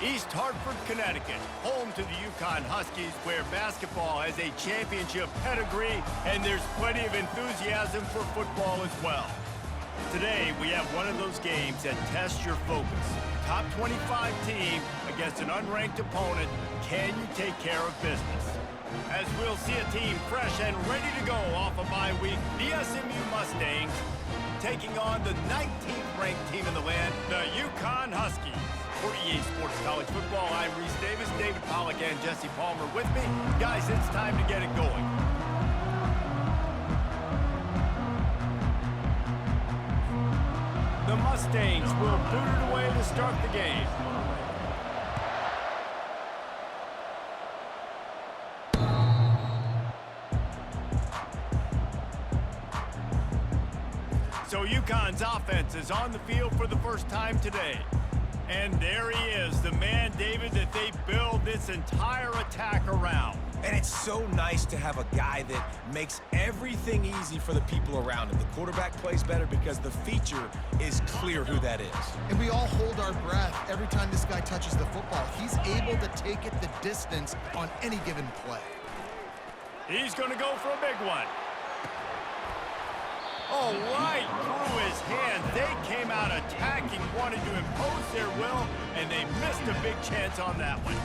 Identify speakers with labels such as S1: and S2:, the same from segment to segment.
S1: East Hartford, Connecticut, home to the Uconn Huskies, where basketball has a championship pedigree and there's plenty of enthusiasm for football as well. Today, we have one of those games that tests your focus. Top 25 team against an unranked opponent. Can you take care of business? As we'll see a team fresh and ready to go off a bye week, the SMU Mustangs taking on the 19th ranked team in the land, the Uconn Huskies. For EA Sports College Football, I'm Reese Davis, David Pollack, and Jesse Palmer with me. Guys, it's time to get it going. The Mustangs will boot it away to start the game. So Uconn's offense is on the field for the first time today. And there he is, the man, David, that they build this entire attack around.
S2: And it's so nice to have a guy that makes everything easy for the people around him. The quarterback plays better because the feature is clear who that is.
S3: And we all hold our breath every time this guy touches the football. He's able to take it the distance on any given play.
S1: He's going to go for a big one. Oh, right through his hands. They came out attacking, wanted to impose their will, and they missed a big chance on that one.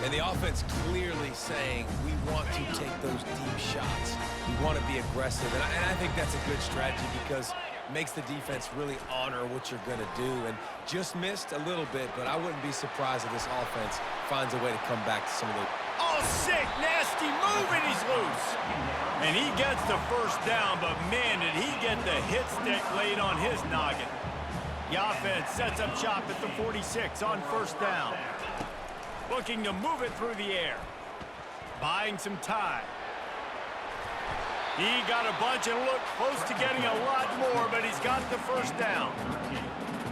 S2: And the offense clearly saying, we want to take those deep shots. We want to be aggressive. And I think that's a good strategy because it makes the defense really honor what you're going to do. And just missed a little bit, but I wouldn't be surprised if this offense finds a way to come back to some of the...
S1: Oh, sick, nasty move, and he's loose. And he gets the first down, but man, did he get the hit stick laid on his noggin. The offense sets up shop at the 46 on first down. Looking to move it through the air. Buying some time. He got a bunch and looked close to getting a lot more, but he's got the first down.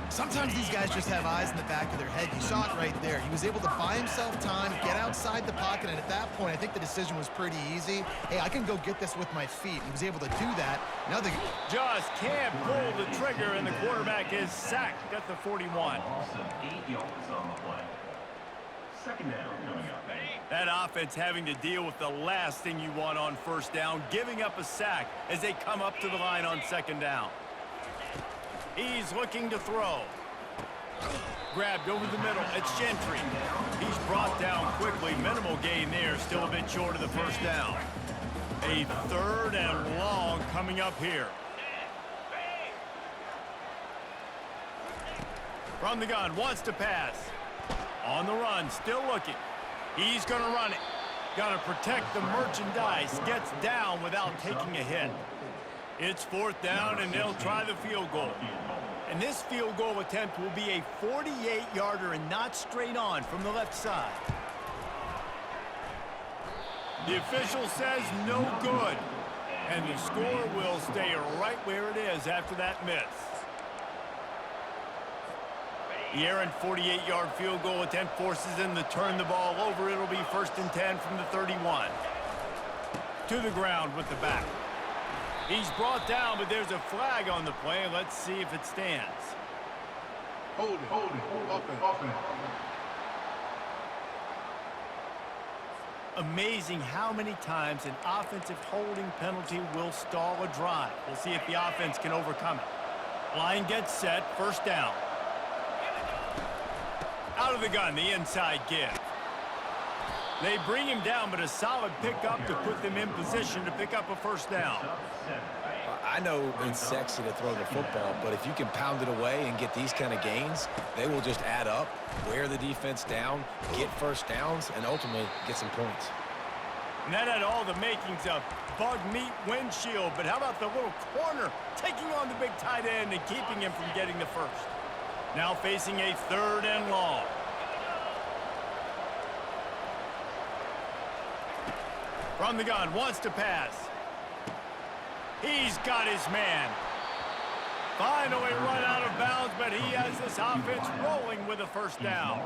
S3: Sometimes these guys just have eyes in the back of their head. You saw it right there. He was able to buy himself time, get outside the pocket, and at that point, I think the decision was pretty easy. Hey, I can go get this with my feet. He was able to do that. Now they
S1: just can't pull the trigger, and the quarterback is sacked at the 41. Second down coming up. That offense having to deal with the last thing you want on first down, giving up a sack as they come up to the line on second down. He's looking to throw. Grabbed over the middle. It's Gentry. He's brought down quickly. Minimal gain there. Still a bit short of the first down. A third and long coming up here. From the gun. Wants to pass. On the run. Still looking. He's going to run it. Got to protect the merchandise. Gets down without taking a hit. It's fourth down, and they'll try the field goal. And this field goal attempt will be a 48-yarder and not straight on from the left side. The official says no good. And the score will stay right where it is after that miss. The errant 48-yard field goal attempt forces them to turn the ball over. It'll be first and 10 from the 31. To the ground with the back. He's brought down, but there's a flag on the play. Let's see if it stands.
S4: Hold it.
S1: Amazing how many times an offensive holding penalty will stall a drive. We'll see if the offense can overcome it. Line gets set, first down. Out of the gun, the inside give. They bring him down, but a solid pickup to put them in position to pick up a first down.
S2: I know it's sexy to throw the football, but if you can pound it away and get these kind of gains, they will just add up, wear the defense down, get first downs, and ultimately get some points.
S1: And that had all the makings of bug meat windshield, but how about the little corner taking on the big tight end and keeping him from getting the first? Now facing a third and long. From the gun, wants to pass. He's got his man. Finally run out of bounds, but he has this offense rolling with a first down.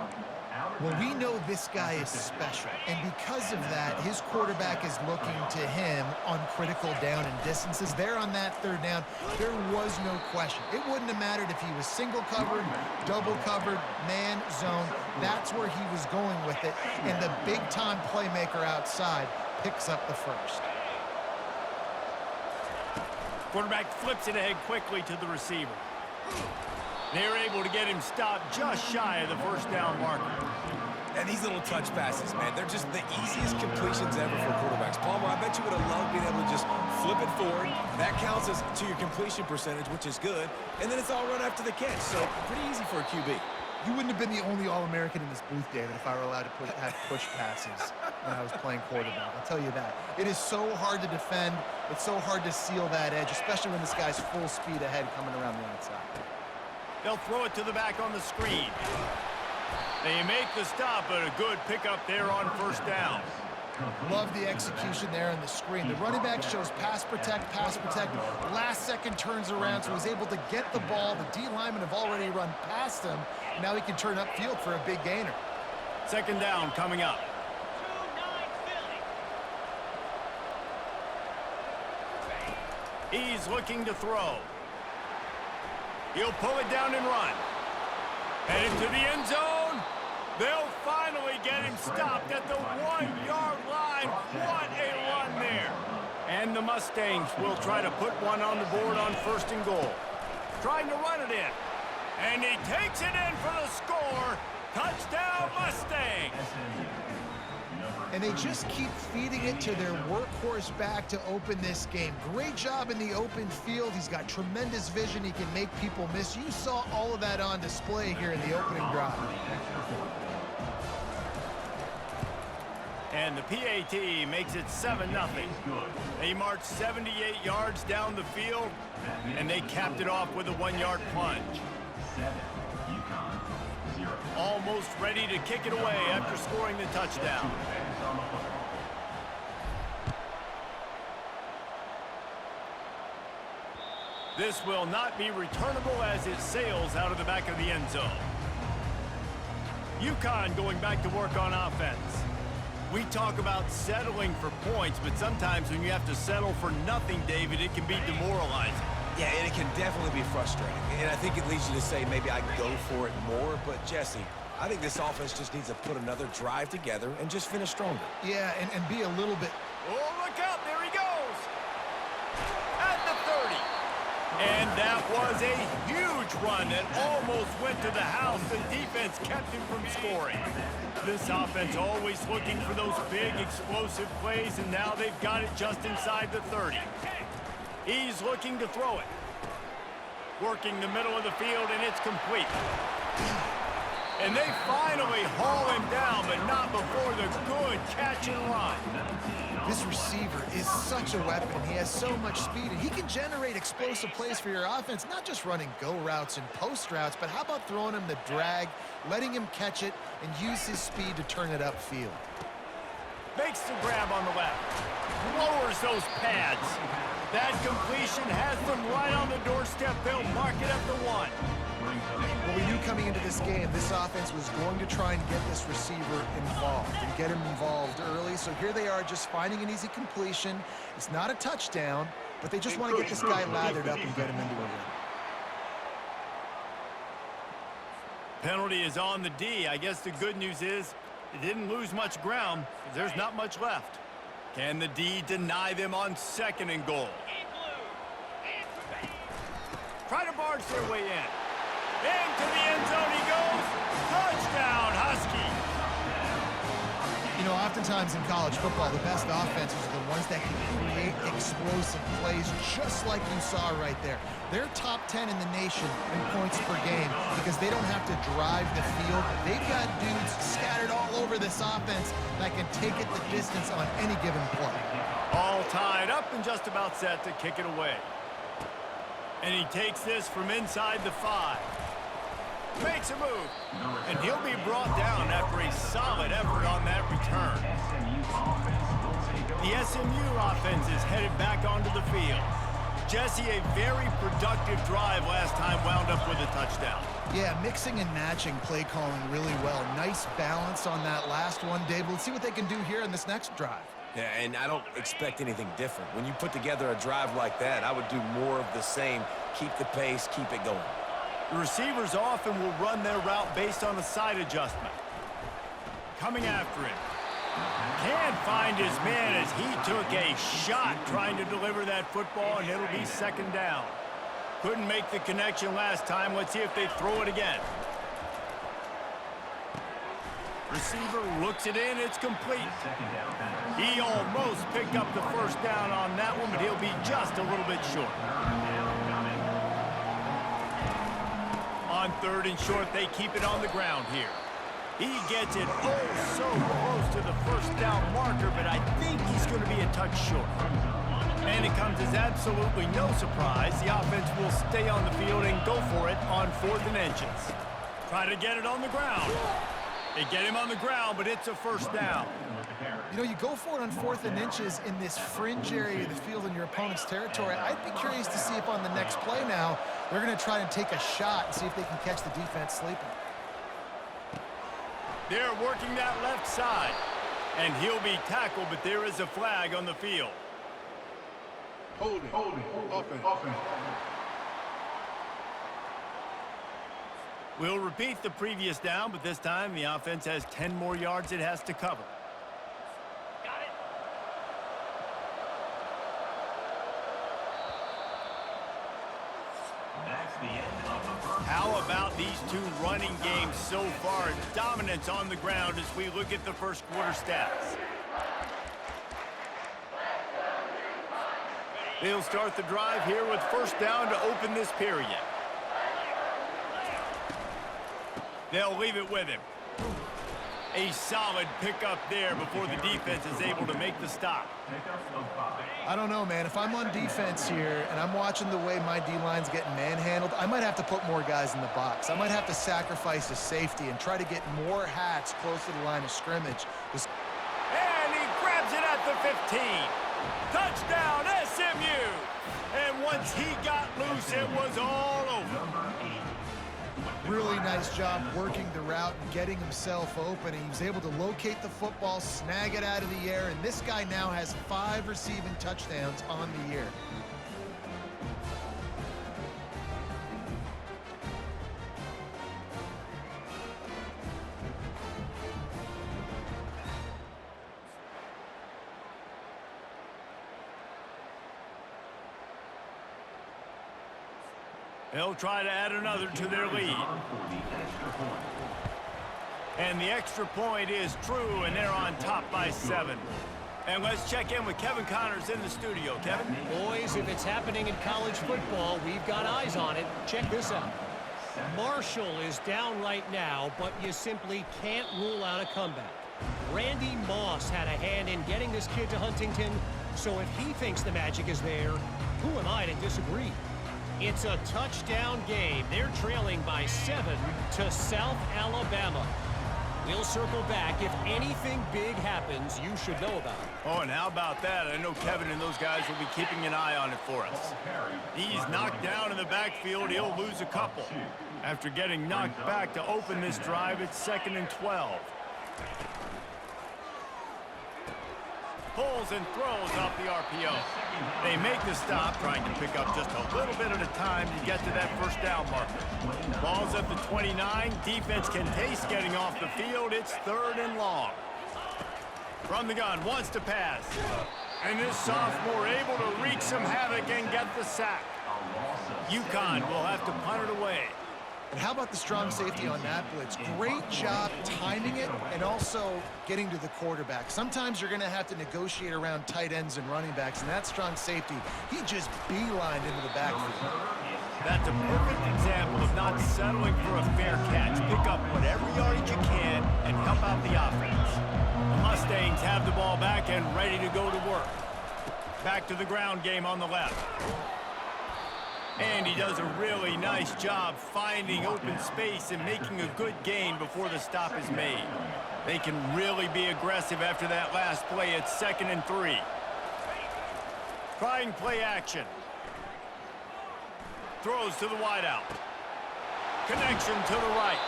S3: Well, we know this guy is special, and because of that, his quarterback is looking to him on critical down and distances. There on that third down, there was no question. It wouldn't have mattered if he was single covered, double covered, man, zone. That's where he was going with it, and the big-time playmaker outside picks up the first.
S1: Quarterback flips it ahead quickly to the receiver. They're able to get him stopped just shy of the first down marker.
S2: And these little touch passes, man, they're just the easiest completions ever for quarterbacks. Palmer, I bet you would have loved being able to just flip it forward. That counts as to your completion percentage, which is good. And then it's all run after the catch, so pretty easy for a QB.
S3: You wouldn't have been the only All-American in this booth, David, if I were allowed to have push passes when I was playing quarterback. I'll tell you that. It is so hard to defend. It's so hard to seal that edge, especially when this guy's full speed ahead coming around the outside.
S1: They'll throw it to the back on the screen. They make the stop, but a good pickup there on first down.
S3: Love the execution there on the screen. The running back shows pass protect. Last second turns around, so he's able to get the ball. The D linemen have already run past him. Now he can turn upfield for a big gainer.
S1: Second down coming up. He's looking to throw. He'll pull it down and run. Headed to the end zone. They'll finally get him stopped at the 1-yard line. What a run there. And the Mustangs will try to put one on the board on first and goal. Trying to run it in. And he takes it in for the score. Touchdown, Mustangs.
S3: And they just keep feeding it to their workhorse back to open this game. Great job in the open field. He's got tremendous vision. He can make people miss. You saw all of that on display here in the opening drive.
S1: And the PAT makes it 7-0. They marched 78 yards down the field, and they capped it off with a 1-yard plunge. Almost ready to kick it away after scoring the touchdown. This will not be returnable as it sails out of the back of the end zone. Uconn going back to work on offense. We talk about settling for points, but sometimes when you have to settle for nothing, David, it can be demoralizing.
S2: Yeah, and it can definitely be frustrating. And I think it leads you to say maybe I go for it more. But, Jesse, I think this offense just needs to put another drive together and just finish stronger.
S3: Yeah, and be a little bit...
S1: Oh, look out. There he goes. At the 30. And that was a huge run that almost went to the house. The defense kept him from scoring. This offense always looking for those big, explosive plays, and now they've got it just inside the 30. He's looking to throw it. Working the middle of the field, and it's complete. And they finally haul him down, but not before the good catch and run.
S3: This receiver is such a weapon. He has so much speed, and he can generate explosive plays for your offense, not just running go routes and post routes, but how about throwing him the drag, letting him catch it, and use his speed to turn it upfield.
S1: Makes the grab on the left. Lowers those pads. That completion has them right on the doorstep. They'll mark it at the 1.
S3: Well, we knew coming into this game, this offense was going to try and get this receiver involved and get him involved early. So here they are just finding an easy completion. It's not a touchdown, but they just want to get this guy lathered up and get him into a win.
S1: Penalty is on the D. I guess the good news is it didn't lose much ground. There's not much left. Can the D deny them on second and goal? Try to barge their way in. Into the end zone he goes. Touchdown, Huskies.
S3: You know, oftentimes in college football, the best offenses are the ones that can create explosive plays, just like you saw right there. They're top 10 in the nation in points per game because they don't have to drive the field. They've got dudes scattered all over this offense that can take it the distance on any given play.
S1: All tied up and just about set to kick it away. And he takes this from inside the 5. Makes a move, and he'll be brought down after a solid effort on that return. The SMU offense is headed back onto the field. Jesse, a very productive drive last time wound up with a touchdown.
S3: Yeah, mixing and matching play calling really well. Nice balance on that last one, Dave. Let's see what they can do here in this next drive.
S2: Yeah, and I don't expect anything different. When you put together a drive like that, I would do more of the same. Keep the pace, keep it going.
S1: The receivers often will run their route based on a side adjustment. Coming after him. Can't find his man as he took a shot trying to deliver that football, and it'll be second down. Couldn't make the connection last time. Let's see if they throw it again. Receiver looks it in. It's complete. He almost picked up the first down on that one, but he'll be just a little bit short. On third and short, they keep it on the ground here. He gets it so close to the first down marker, but I think he's going to be a touch short. And it comes as absolutely no surprise. The offense will stay on the field and go for it on 4th and inches. Try to get it on the ground. They get him on the ground, but it's a first down.
S3: You know, you go for it on 4th and inches in this fringe area of the field in your opponent's territory. I'd be curious to see if on the next play now, they're going to try and take a shot and see if they can catch the defense sleeping.
S1: They're working that left side, and he'll be tackled, but there is a flag on the field.
S4: Holding, offense.
S1: We'll repeat the previous down, but this time the offense has 10 more yards it has to cover.
S5: Got it. That's the end of the first.
S1: How about these two running games so far? Dominance on the ground as we look at the first quarter stats. They'll start the drive here with first down to open this period. They'll leave it with him. A solid pickup there before the defense is able to make the stop.
S3: I don't know, man. If I'm on defense here and I'm watching the way my D-line's getting manhandled, I might have to put more guys in the box. I might have to sacrifice a safety and try to get more hats close to the line of scrimmage.
S1: And he grabs it at the 15. Touchdown, SMU! And once he got loose, it was all over.
S3: Really nice job working the route and getting himself open. He was able to locate the football, snag it out of the air, and this guy now has 5 receiving touchdowns on the year.
S1: They'll try to add another to their lead. And the extra point is true, and they're on top by 7. And let's check in with Kevin Connors in the studio. Kevin?
S6: Boys, if it's happening in college football, we've got eyes on it. Check this out. Marshall is down right now, but you simply can't rule out a comeback. Randy Moss had a hand in getting this kid to Huntington, so if he thinks the magic is there, who am I to disagree? It's a touchdown game. They're trailing by 7 to South Alabama. We'll circle back. If anything big happens, you should know about it.
S1: Oh, and how about that? I know Kevin and those guys will be keeping an eye on it for us. He's knocked down in the backfield. He'll lose a couple. After getting knocked back to open this drive, it's 2nd and 12. Pulls and throws off the RPO. They make the stop, trying to pick up just a little bit at a time to get to that first down marker. Ball's at the 29. Defense can taste getting off the field. It's 3rd and long. From the gun, wants to pass. And this sophomore able to wreak some havoc and get the sack. Uconn will have to punt it away.
S3: And how about the strong safety on that blitz? Great job timing it and also getting to the quarterback. Sometimes you're going to have to negotiate around tight ends and running backs, and that strong safety, he just beelined into the backfield.
S1: That's a perfect example of not settling for a fair catch. Pick up whatever yardage you can and help out the offense. The Mustangs have the ball back and ready to go to work. Back to the ground game on the left. And he does a really nice job finding open space and making a good gain before the stop is made. They can really be aggressive after that last play. It's 2nd and 3. Trying play action. throws to the wideout. Connection to the right.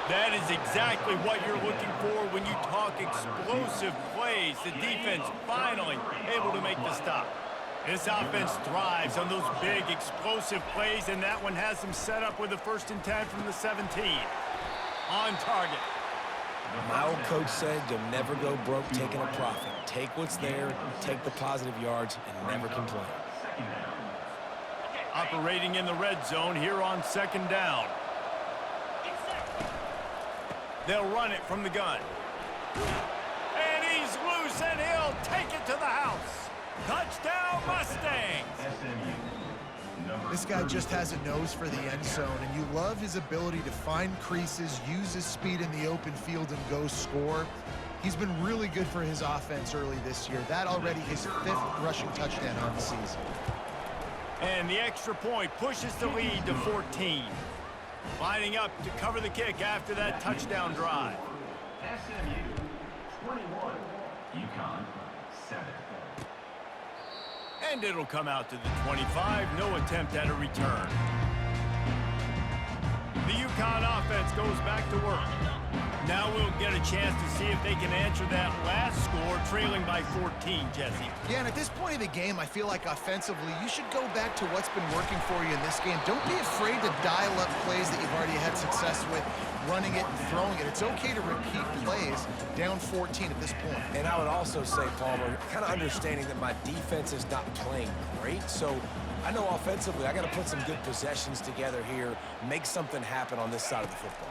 S1: That is exactly what you're looking for when you talk explosive plays. The defense finally able to make the stop. This offense thrives on those big explosive plays, and that one has them set up with a 1st and 10 from the 17. On target.
S2: My old coach said you'll never go broke taking a profit. Take what's there, take the positive yards, and never complain.
S1: Operating in the red zone here on 2nd down. They'll run it from the gun. And he's loose, and he'll take it to the house. Touchdown, Mustangs!
S3: This guy just has a nose for the end zone, and you love his ability to find creases, use his speed in the open field, and go score. He's been really good for his offense early this year. That already his 5th rushing touchdown on the season.
S1: And the extra point pushes the lead to 14. Lining up to cover the kick after that touchdown drive.
S5: SMU 21, Uconn 7.
S1: And it'll come out to the 25. No attempt at a return. The Uconn offense goes back to work. Now we'll get a chance to see if they can answer that last score, trailing by 14, Jesse.
S3: Yeah, and at this point of the game, I feel like offensively, you should go back to what's been working for you in this game. Don't be afraid to dial up plays that you've already had success with, running it and throwing it. It's okay to repeat plays down 14 at this point.
S2: And I would also say, Palmer, kind of understanding that my defense is not playing great, so I know offensively I got to put some good possessions together here, make something happen on this side of the football.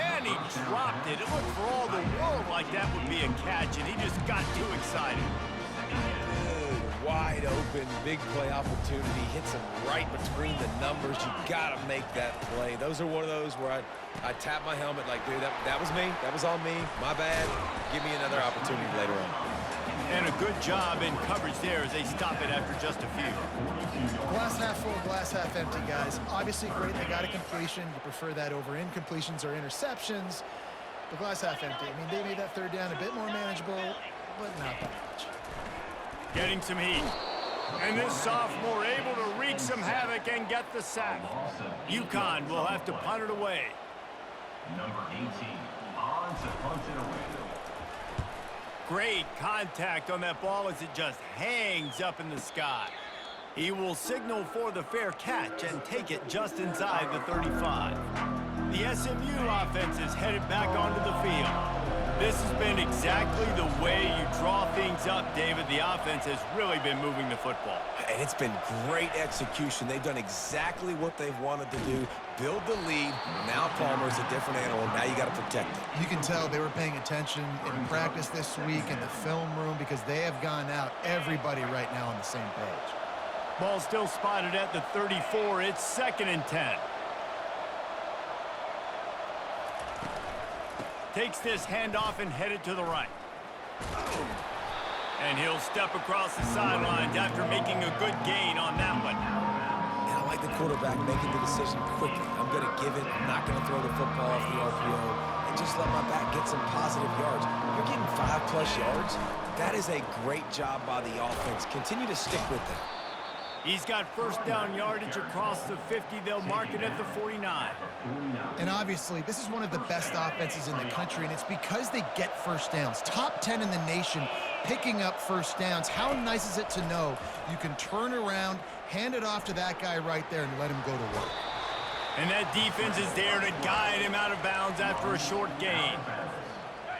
S1: And he dropped it. It looked for all the world like that would be a catch, and he just got too excited.
S2: Good, wide open, big play opportunity. Hits him right between the numbers. You got to make that play. Those are one of those where I tap my helmet like, dude, that was me. That was on me. My bad. Give me another opportunity later on.
S1: And a good job in coverage there as they stop it after just a few.
S3: Glass half full, glass half empty, guys. Obviously great, they got a completion. You prefer that over incompletions or interceptions. But glass half empty. I mean, they made that 3rd down a bit more manageable, but not by much.
S1: Getting some heat. And this sophomore able to wreak some havoc and get the sack. Uconn will have to punt it away.
S5: Number 18, on to punt it away.
S1: Great contact on that ball as it just hangs up in the sky. He will signal for the fair catch and take it just inside the 35. The SMU offense is headed back onto the field. This has been exactly the way you draw things up, David. The offense has really been moving the football.
S2: And it's been great execution. They've done exactly what they've wanted to do. Build the lead. Now Palmer's a different animal. Now you got to protect it.
S3: You can tell they were paying attention in practice this week in the film room because they have gone out, everybody right now on the same page.
S1: Ball still spotted at the 34. It's 2nd and 10. Takes this handoff and headed to the right. And he'll step across the sidelines after making a good gain on that one.
S2: And I like the quarterback making the decision quickly. I'm going to give it. I'm not going to throw the football off the RPO and just let my back get some positive yards. You're getting 5+ yards. That is a great job by the offense. Continue to stick with that.
S1: He's got 1st down yardage across the 50. They'll mark it at the 49.
S3: And obviously, this is one of the best offenses in the country, and it's because they get 1st downs. Top 10 in the nation picking up 1st downs. How nice is it to know you can turn around, hand it off to that guy right there, and let him go to work.
S1: And that defense is there to guide him out of bounds after a short gain.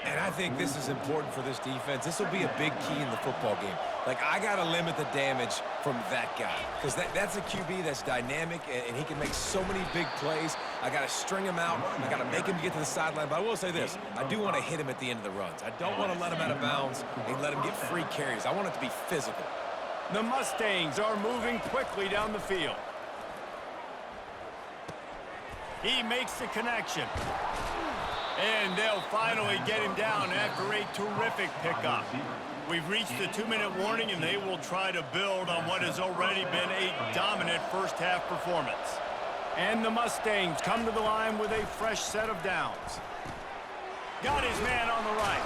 S2: And I think this is important for this defense. This will be a big key in the football game. Like, I got to limit the damage from that guy because that's a QB that's dynamic, and he can make so many big plays. I got to string him out. I got to make him get to the sideline. But I will say this. I do want to hit him at the end of the runs. I don't want to let him out of bounds and let him get free carries. I want it to be physical.
S1: The Mustangs are moving quickly down the field. He makes the connection. And they'll finally get him down after a terrific pickup. We've reached the 2-minute warning, and they will try to build on what has already been a dominant first-half performance. And the Mustangs come to the line with a fresh set of downs. Got his man on the right.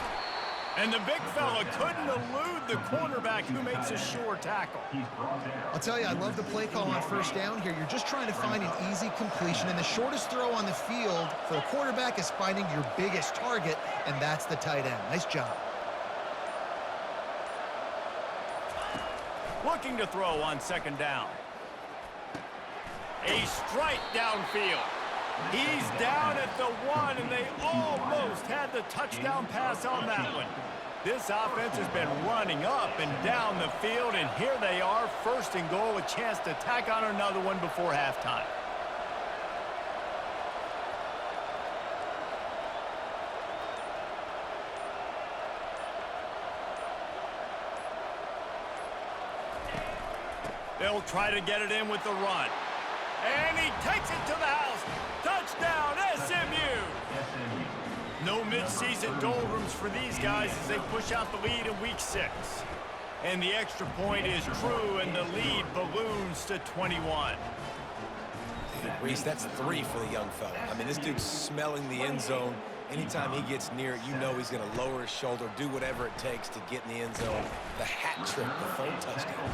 S1: And the big fella couldn't elude the cornerback who makes a sure tackle.
S3: I'll tell you, I love the play call on first down here. You're just trying to find an easy completion, and the shortest throw on the field for a quarterback is finding your biggest target, and that's the tight end. Nice job.
S1: Looking to throw on second down. A strike downfield. He's down at the 1, and they almost had the touchdown pass on that one. This offense has been running up and down the field, and here they are, first and goal, a chance to tack on another one before halftime. They'll try to get it in with the run. And he takes it to the house. Touchdown, SMU! No midseason doldrums for these guys as they push out the lead in week 6. And the extra point is true, and the lead balloons to 21.
S2: Reese, that's 3 for the young fella. I mean, this dude's smelling the end zone. Anytime he gets near it, you know he's going to lower his shoulder, do whatever it takes to get in the end zone. The hat trick, the 3rd touchdown.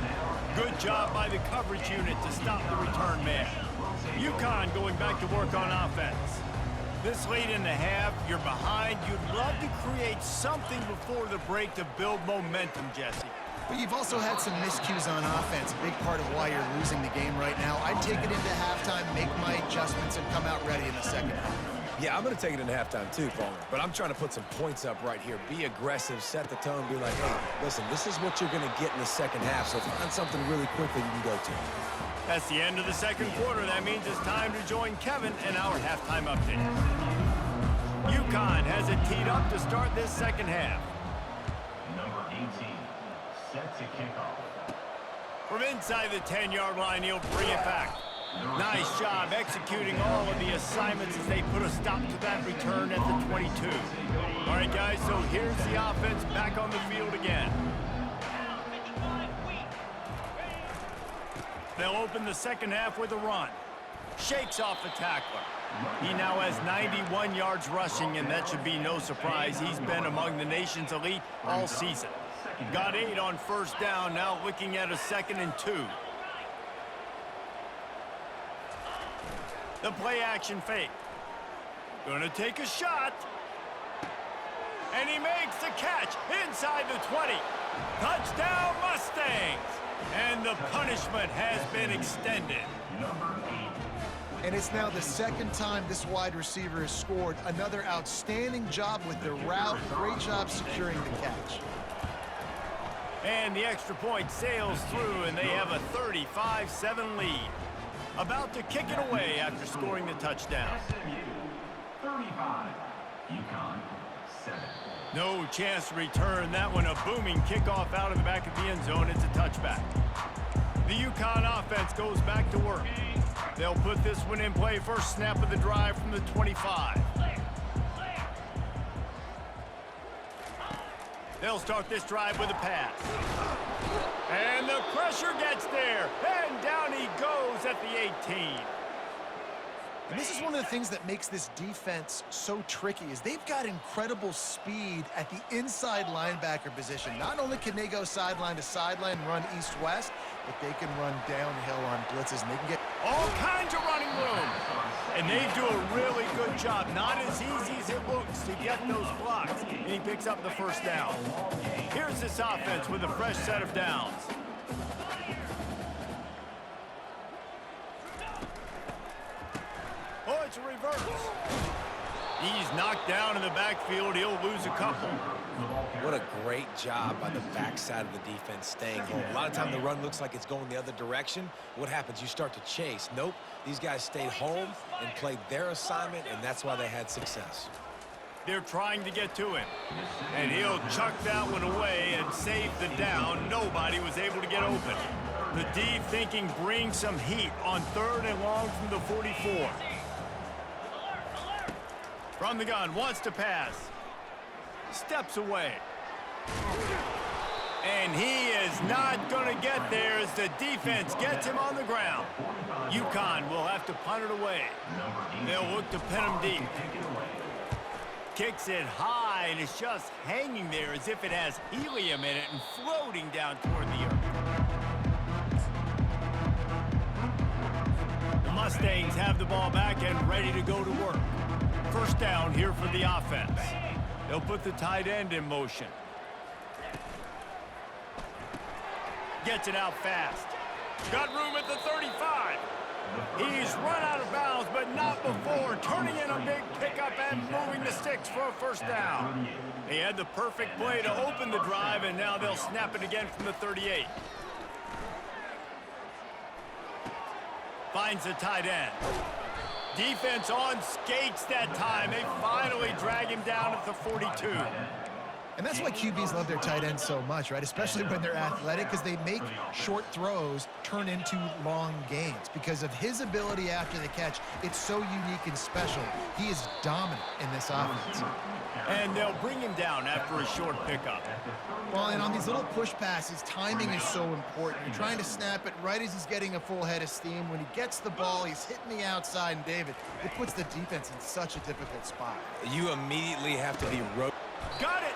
S1: Good job by the coverage unit to stop the return man. UConn going back to work on offense. This late in the half, you're behind. You'd love to create something before the break to build momentum, Jesse.
S3: But you've also had some miscues on offense, a big part of why you're losing the game right now. I'd take it into halftime, make my adjustments, and come out ready in the second half.
S2: Yeah, I'm going to take it into halftime too, Palmer. But I'm trying to put some points up right here. Be aggressive, set the tone, be like, hey, listen, this is what you're going to get in the second half, so find something really quick that you can go to.
S1: That's the end of the second quarter. That means it's time to join Kevin in our halftime update. UConn has it teed up to start this second half.
S5: Number 18, set to kick off.
S1: From inside the 10-yard line, he'll bring it back. Nice job executing all of the assignments as they put a stop to that return at the 22. All right, guys, so here's the offense back on the field again. They'll open the second half with a run. Shakes off the tackler. He now has 91 yards rushing, and that should be no surprise. He's been among the nation's elite all season. Got 8 on first down, now looking at a 2nd and 2. The play action fake. Gonna take a shot. And he makes the catch inside the 20. Touchdown Mustangs! And the punishment has been extended.
S3: And it's now the 2nd time this wide receiver has scored. Another outstanding job with the route. Great job securing the catch.
S1: And the extra point sails through, and they have a 35-7 lead. About to kick it away after scoring the touchdown.
S5: SMU 35, UConn 7.
S1: No chance to return that one. A booming kickoff out of the back of the end zone. It's a touchback. The UConn offense goes back to work. They'll put this one in play first snap of the drive from the 25. They'll start this drive with a pass. And the pressure gets there. And down he goes at the 18.
S3: And this is one of the things that makes this defense so tricky is they've got incredible speed at the inside linebacker position. Not only can they go sideline to sideline and run east-west, but they can run downhill on blitzes, and they can get
S1: all kinds of running room. And they do a really good job. Not as easy as it looks to get those blocks. And he picks up the first down. Here's this offense with a fresh set of downs. Oh, it's a reverse. He's knocked down in the backfield. He'll lose a couple.
S2: What a great job by the backside of the defense staying home. A lot of time the run looks like it's going the other direction. What happens? You start to chase. Nope. These guys stayed home and played their assignment, and that's why they had success.
S1: They're trying to get to him. And he'll chuck that one away and save the down. Nobody was able to get open. The D thinking bring some heat on 3rd and long from the 44. From the gun, wants to pass. Steps away. And he is not going to get there as the defense gets him on the ground. UConn will have to punt it away. They'll look to pin him deep. Kicks it high, and it's just hanging there as if it has helium in it and floating down toward the earth. The Mustangs have the ball back and ready to go to work. First down here for the offense. They'll put the tight end in motion. Gets it out fast. Got room at the 35. He's run out of bounds, but not before turning in a big pickup and moving the sticks for a first down. He had the perfect play to open the drive, and now they'll snap it again from the 38. Finds the tight end. Defense on skates that time. They finally drag him down at the 42.
S3: And that's why QBs love their tight ends so much, right? Especially when they're athletic, because they make short throws turn into long gains. Because of his ability after the catch, it's so unique and special. He is dominant in this offense.
S1: And they'll bring him down after a short pickup.
S3: Well, and on these little push passes, timing is so important. You're trying to snap it right as he's getting a full head of steam. When he gets the ball, he's hitting the outside, and David, it puts the defense in such a difficult spot.
S2: You immediately have to be
S1: Got it!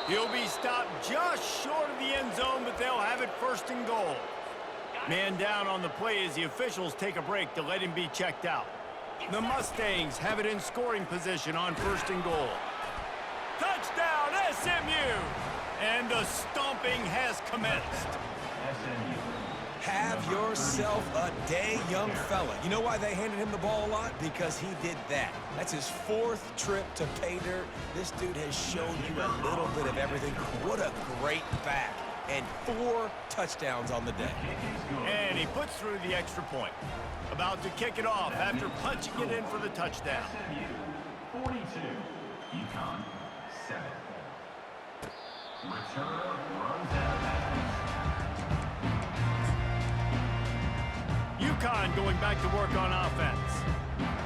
S1: He'll be stopped just short of the end zone, but they'll have it first and goal. Man down on the play as the officials take a break to let him be checked out. The Mustangs have it in scoring position on first and goal. Touchdown, SMU! And the stomping has commenced.
S2: Have yourself a day, young fella. You know why they handed him the ball a lot? Because he did that. That's his 4th trip to pay dirt. This dude has shown you a little bit of everything. What a great back. And 4 touchdowns on the day.
S1: And he puts through the extra point. About to kick it off after punching it in for the touchdown.
S5: SMU 42, Uconn 7. Returner runs out of bounds.
S1: Uconn going back to work on offense.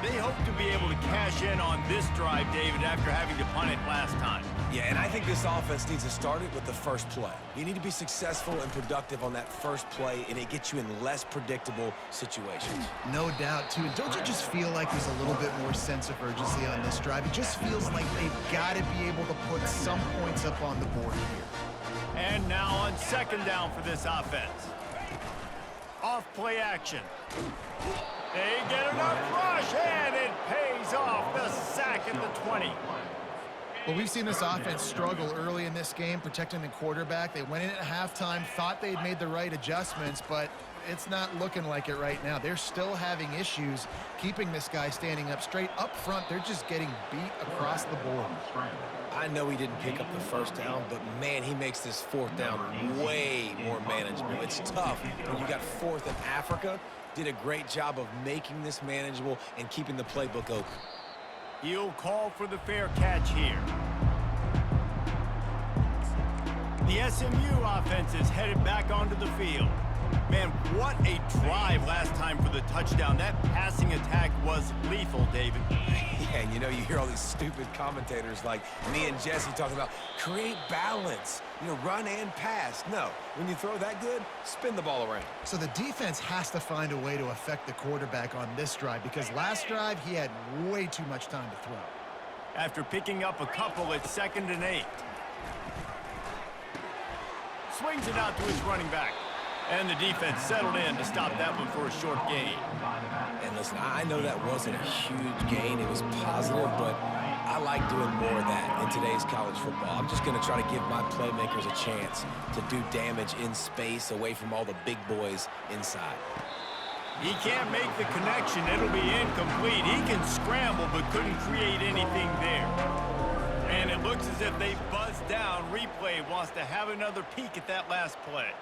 S1: They hope to be able to cash in on this drive, David, after having to punt it last time.
S2: Yeah, and I think this offense needs to start it with the first play. You need to be successful and productive on that first play, and it gets you in less predictable situations.
S3: No doubt, too. And don't you just feel like there's a little bit more sense of urgency on this drive? It just feels like they've got to be able to put some points up on the board here.
S1: And now on second down for this offense. Off play action. They get enough rush, and it pays off. The sack at the 20.
S3: Well, we've seen this offense struggle early in this game, protecting the quarterback. They went in at halftime, thought they'd made the right adjustments, but it's not looking like it right now. They're still having issues keeping this guy standing up straight. Up front, they're just getting beat across the board.
S2: I know he didn't pick up the first down, but, man, he makes this 4th down way more manageable. It's tough when you got 4th in Africa. Did a great job of making this manageable and keeping the playbook open.
S1: He'll call for the fair catch here. The SMU offense is headed back onto the field. Man, what a drive last time for the touchdown. That passing attack was lethal, David.
S2: Yeah, and you know, you hear all these stupid commentators like me and Jesse talking about create balance, you know, run and pass. No, when you throw that good, spin the ball around.
S3: So the defense has to find a way to affect the quarterback on this drive, because last drive he had way too much time to throw.
S1: After picking up a couple at 2nd and 8. Swings it out to his running back. And the defense settled in to stop that one for a short gain.
S2: And listen, I know that wasn't a huge gain. It was positive, but I like doing more of that in today's college football. I'm just going to try to give my playmakers a chance to do damage in space away from all the big boys inside.
S1: He can't make the connection. It'll be incomplete. He can scramble, but couldn't create anything there. And it looks as if they buzzed down. Replay wants to have another peek at that last play.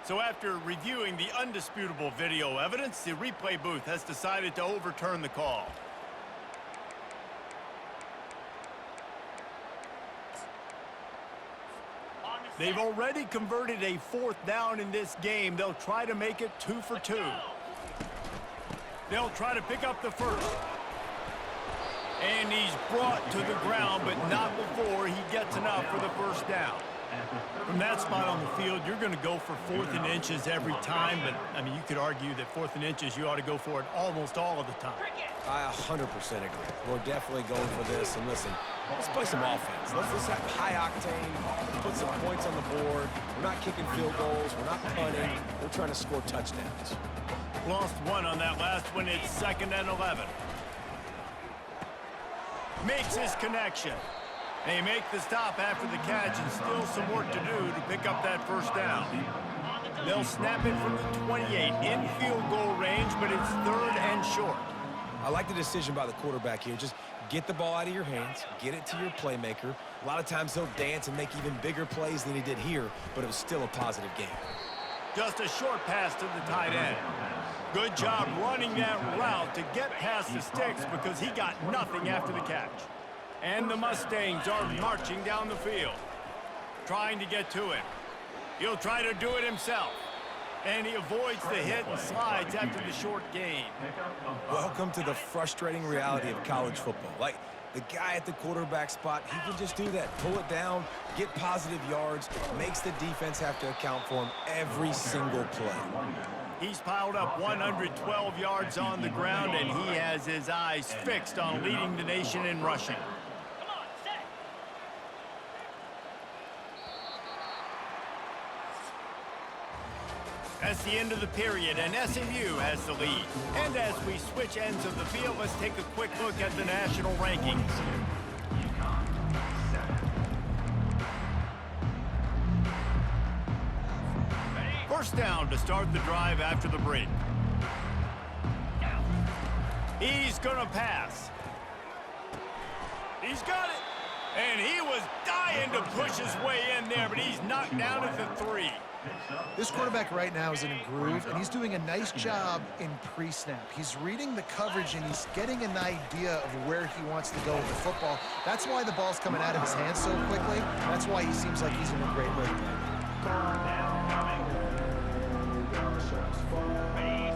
S1: So after reviewing the undisputable video evidence, the replay booth has decided to overturn the call. They've already converted a 4th down in this game. They'll try to make it 2 for 2. They'll try to pick up the first. And he's brought to the ground, but not before he gets enough for the first down. From that spot on the field, you're going to go for 4th and inches every time, but, I mean, you could argue that 4th and inches, you ought to go for it almost all of the time.
S2: I 100% agree. We're definitely going for this. And listen, let's play some offense. Let's have high octane. Let's put some points on the board. We're not kicking field goals. We're not punting. We're trying to score touchdowns.
S1: Lost one on that last one. It's 2nd and 11. Makes his connection. They make the stop after the catch, and still some work to do to pick up that first down. They'll snap it from the 28 in field goal range, but it's 3rd and short.
S2: I like the decision by the quarterback here. Just get the ball out of your hands, get it to your playmaker. A lot of times he'll dance and make even bigger plays than he did here, but it was still a positive game.
S1: Just a short pass to the tight end. Good job running that route to get past the sticks because he got nothing after the catch. And the Mustangs are marching down the field, trying to get to him. He'll try to do it himself. And he avoids the hit and slides after the short gain.
S2: Welcome to the frustrating reality of college football. Like, the guy at the quarterback spot, he can just do that. Pull it down, get positive yards, makes the defense have to account for him every single play.
S1: He's piled up 112 yards on the ground, and he has his eyes fixed on leading the nation in rushing. That's the end of the period, and SMU has the lead. And as we switch ends of the field, let's take a quick look at the national rankings. First down to start the drive after the break. He's gonna pass. He's got it. And he was dying to push his way in there, but he's knocked down at the 3.
S3: This quarterback right now is in a groove, and he's doing a nice job in pre-snap. He's reading the coverage, and he's getting an idea of where he wants to go with the football. That's why the ball's coming out of his hands so quickly. That's why he seems like he's in a great rhythm.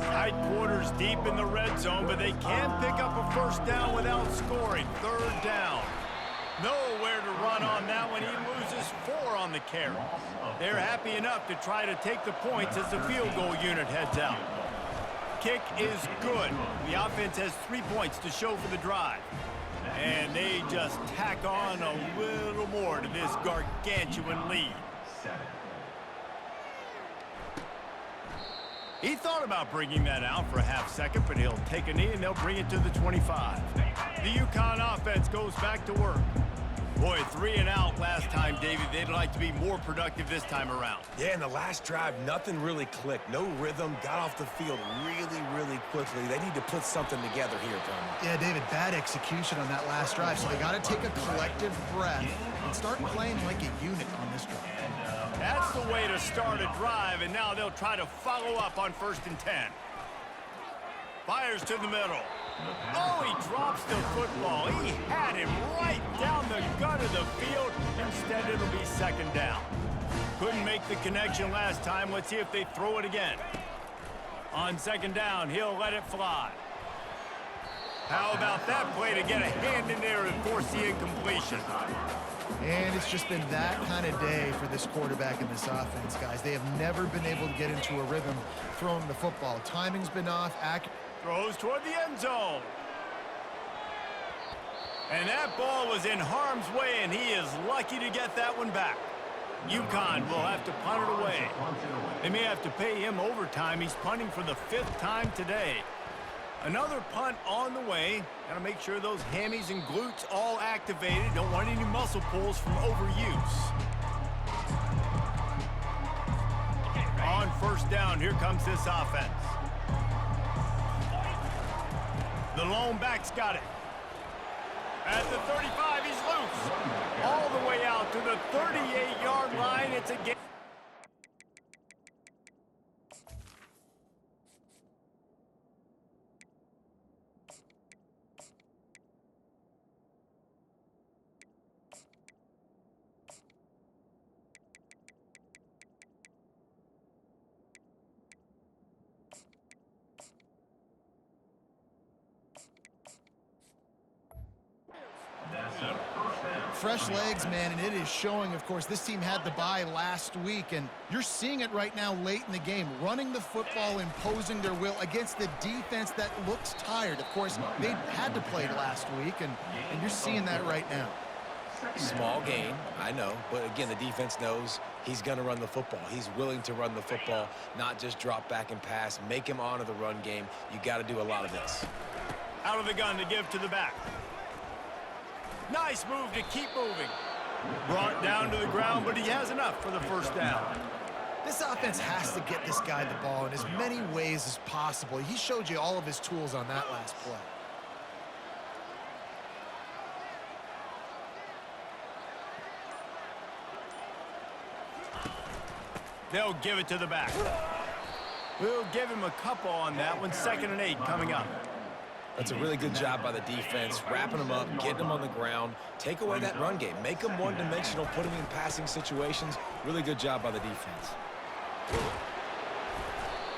S1: Tight quarters deep in the red zone, but they can't pick up a first down without scoring. 3rd down. Nowhere to run on that one. He loses 4 on the carry. They're happy enough to try to take the points as the field goal unit heads out. Kick is good. The offense has 3 points to show for the drive. And they just tack on a little more to this gargantuan lead. He thought about bringing that out for a half second, but he'll take a knee and they'll bring it to the 25. The Uconn offense goes back to work. Boy, 3 and out last time, David. They'd like to be more productive this time around.
S2: Yeah, in the last drive, nothing really clicked. No rhythm, got off the field really quickly. They need to put something together here, Tom.
S3: Yeah, David, bad execution on that last drive, so they got to take a collective breath and start playing like a unit on this drive.
S1: That's the way to start a drive, and now they'll try to follow up on 1st and 10. Fires to the middle. Oh, he drops the football. He had him right down the gut of the field. Instead, it'll be 2nd down. Couldn't make the connection last time. Let's see if they throw it again. On 2nd down, he'll let it fly. How about that play to get a hand in there and force the incompletion?
S3: And it's just been that kind of day for this quarterback and this offense, guys. They have never been able to get into a rhythm throwing the football. Timing's been off.
S1: Throws toward the end zone. And that ball was in harm's way, and he is lucky to get that one back. Uconn will have to punt it away. They may have to pay him overtime. He's punting for the 5th time today. Another punt on the way. Got to make sure those hammies and glutes all activated. Don't want any muscle pulls from overuse. On 1st down, here comes this offense. The lone back's got it. At the 35, he's loose. All the way out to the 38-yard line. It's a game.
S3: Fresh legs, man, and it is showing. Of course, this team had the bye last week, and you're seeing it right now late in the game, running the football, imposing their will against the defense that looks tired. Of course, they had to play last week, and you're seeing that right now.
S2: Small gain, I know, but again, the defense knows he's going to run the football. He's willing to run the football, not just drop back and pass, make him honor the run game. You got to do a lot of this.
S1: Out of the gun to give to the back. Nice move to keep moving. Brought down to the ground, but he has enough for the first down.
S3: This offense has to get this guy the ball in as many ways as possible. He showed you all of his tools on that last play.
S1: They'll give it to the back. We'll give him a couple on that one. 2nd and 8 coming up.
S2: That's a really good job by the defense, wrapping them up, getting them on the ground, take away that run game, make them one-dimensional, put them in passing situations. Really good job by the defense.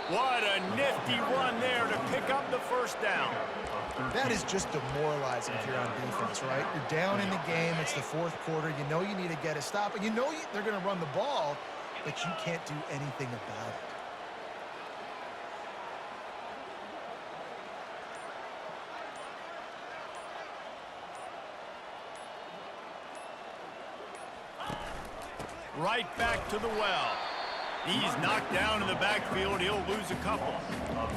S1: What a nifty run there to pick up the first down.
S3: That is just demoralizing if you're on defense, right? You're down in the game. It's the 4th quarter. You know you need to get a stop, and you know they're going to run the ball, but you can't do anything about it.
S1: Right back to the well. He's knocked down in the backfield. He'll lose a couple.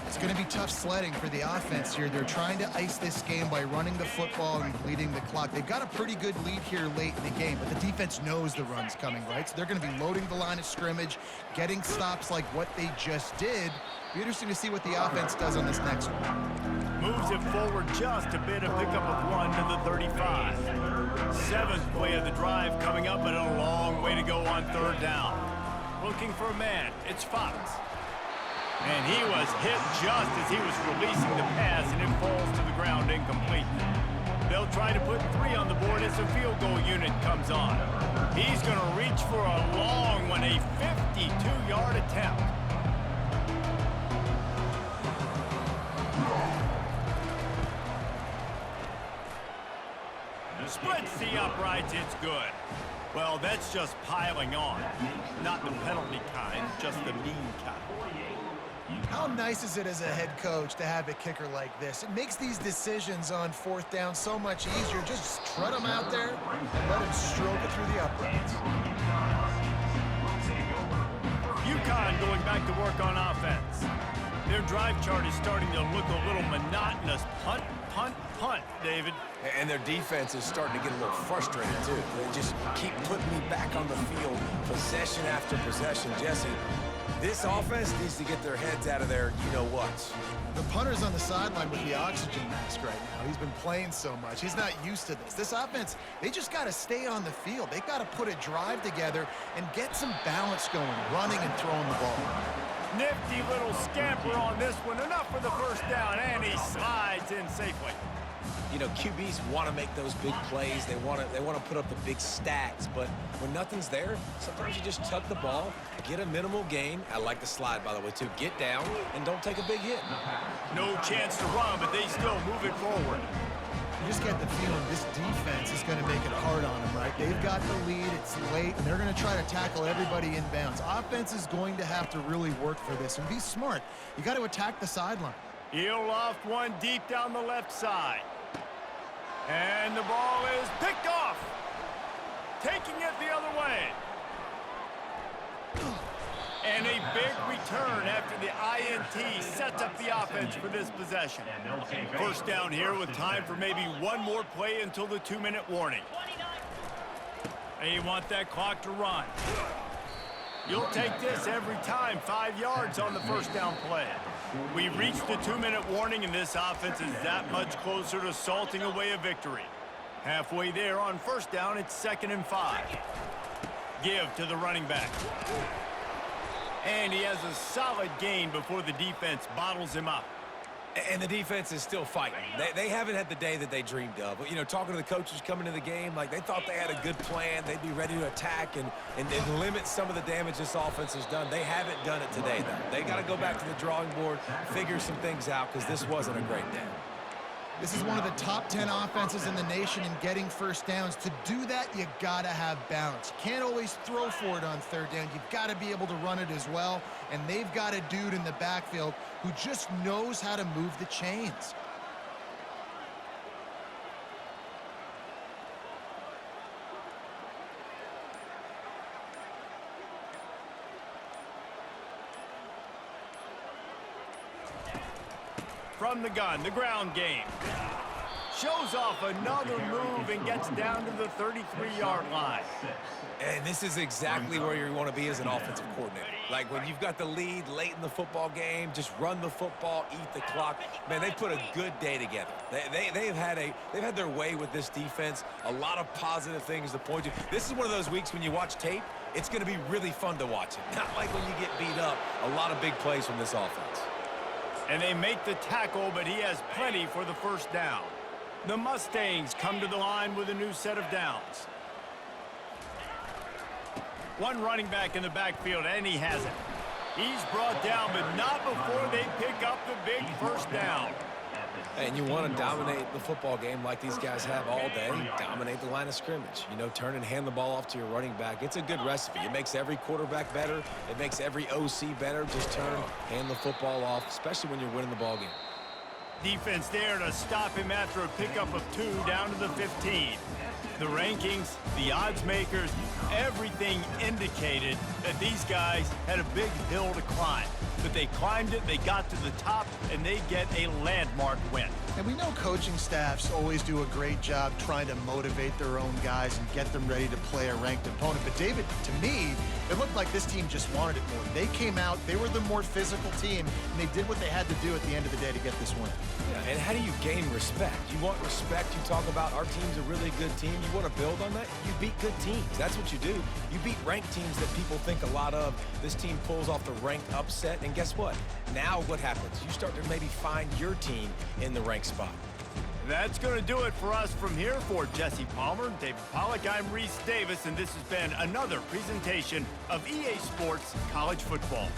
S3: It's going to be tough sledding for the offense here. They're trying to ice this game by running the football and bleeding the clock. They've got a pretty good lead here late in the game, but the defense knows the run's coming, right? So they're going to be loading the line of scrimmage, getting stops like what they just did. Be interesting to see what the offense does on this next one.
S1: Moves it forward just a bit, a pickup of 1 to the 35. 7th play of the drive coming up, but a long way to go on 3rd down. Looking for a man, it's Fox. And he was hit just as he was releasing the pass, and it falls to the ground incomplete. They'll try to put 3 on the board as the field goal unit comes on. He's going to reach for a long one, a 52-yard attempt. Splits the uprights, it's good. Well, that's just piling on. Not the penalty kind, just the mean kind.
S3: How nice is it as a head coach to have a kicker like this? It makes these decisions on 4th down so much easier. Just strut him out there and let him stroke it through the uprights.
S1: Uconn going back to work on offense. Their drive chart is starting to look a little monotonous. Punt, punt, punt, David.
S2: And their defense is starting to get a little frustrated, too. They just keep putting me back on the field, possession after possession. Jesse, this offense needs to get their heads out of their you-know-whats.
S3: The punter's on the sideline with the oxygen mask right now. He's been playing so much. He's not used to this. This offense, they just got to stay on the field. They've got to put a drive together and get some balance going, running and throwing the ball.
S1: Nifty little scamper on this one. Enough for the first down, and he slides in safely.
S2: You know, QBs want to make those big plays. They want to put up the big stats, but when nothing's there, sometimes you just tuck the ball, get a minimal gain. I like the slide, by the way, too. Get down and don't take a big hit.
S1: No chance to run, but they still move it forward.
S3: You just get the feeling this defense is going to make it hard on them, right? They've got the lead, it's late, and they're going to try to tackle everybody inbounds. Offense is going to have to really work for this and be smart. You got to attack the sideline.
S1: He'll loft one deep down the left side. And the ball is picked off. Taking it the other way. And a big return after the INT sets up the offense for this possession. First down here with time for maybe one more play until the 2-minute warning. And you want that clock to run. You'll take this every time. 5 yards on the first down play. We reached the 2-minute warning, and this offense is that much closer to salting away a victory. Halfway there on first down, it's 2nd and 5. Give to the running back. And he has a solid gain before the defense bottles him up.
S2: And the defense is still fighting. They haven't had the day that they dreamed of. But, you know, talking to the coaches coming into the game, like they thought they had a good plan. They'd be ready to attack and limit some of the damage this offense has done. They haven't done it today, though. They got to go back to the drawing board, figure some things out, because this wasn't a great day.
S3: This is one of the top 10 offenses in the nation in getting first downs. To do that, you got to have balance. You can't always throw for it on third down. You've got to be able to run it as well. And they've got a dude in the backfield who just knows how to move the chains.
S1: From the gun, the ground game. Shows off another move and gets down to the 33-yard line.
S2: And this is exactly where you want to be as an offensive coordinator. Like when you've got the lead late in the football game, just run the football, eat the clock. Man, they put a good day together. They've had their way with this defense. A lot of positive things to point to. This is one of those weeks when you watch tape, it's going to be really fun to watch it. Not like when you get beat up. A lot of big plays from this offense.
S1: And they make the tackle, but he has plenty for the first down. The Mustangs come to the line with a new set of downs. One running back in the backfield, and he has it. He's brought down, but not before they pick up the big first down.
S2: And you want to dominate the football game like these guys have all day. Dominate the line of scrimmage. You know, turn and hand the ball off to your running back. It's a good recipe. It makes every quarterback better. It makes every OC better. Just turn, hand the football off, especially when you're winning the ball game.
S1: Defense there to stop him after a pickup of 2 down to the 15. The rankings, the odds makers, everything indicated that these guys had a big hill to climb. But they climbed it, they got to the top, and they get a landmark win.
S3: And we know coaching staffs always do a great job trying to motivate their own guys and get them ready to play a ranked opponent. But David, to me, it looked like this team just wanted it more. They came out, they were the more physical team, and they did what they had to do at the end of the day to get this win.
S2: Yeah, and how do you gain respect? You want respect, you talk about our team's a really good team. You want to build on that? You beat good teams. That's what you do. You beat ranked teams that people think a lot of. This team pulls off the ranked upset, and guess what? Now what happens? You start to maybe find your team in the ranked spot.
S1: That's going to do it for us from here. For Jesse Palmer, David Pollack, I'm Reese Davis, and this has been another presentation of EA Sports College Football.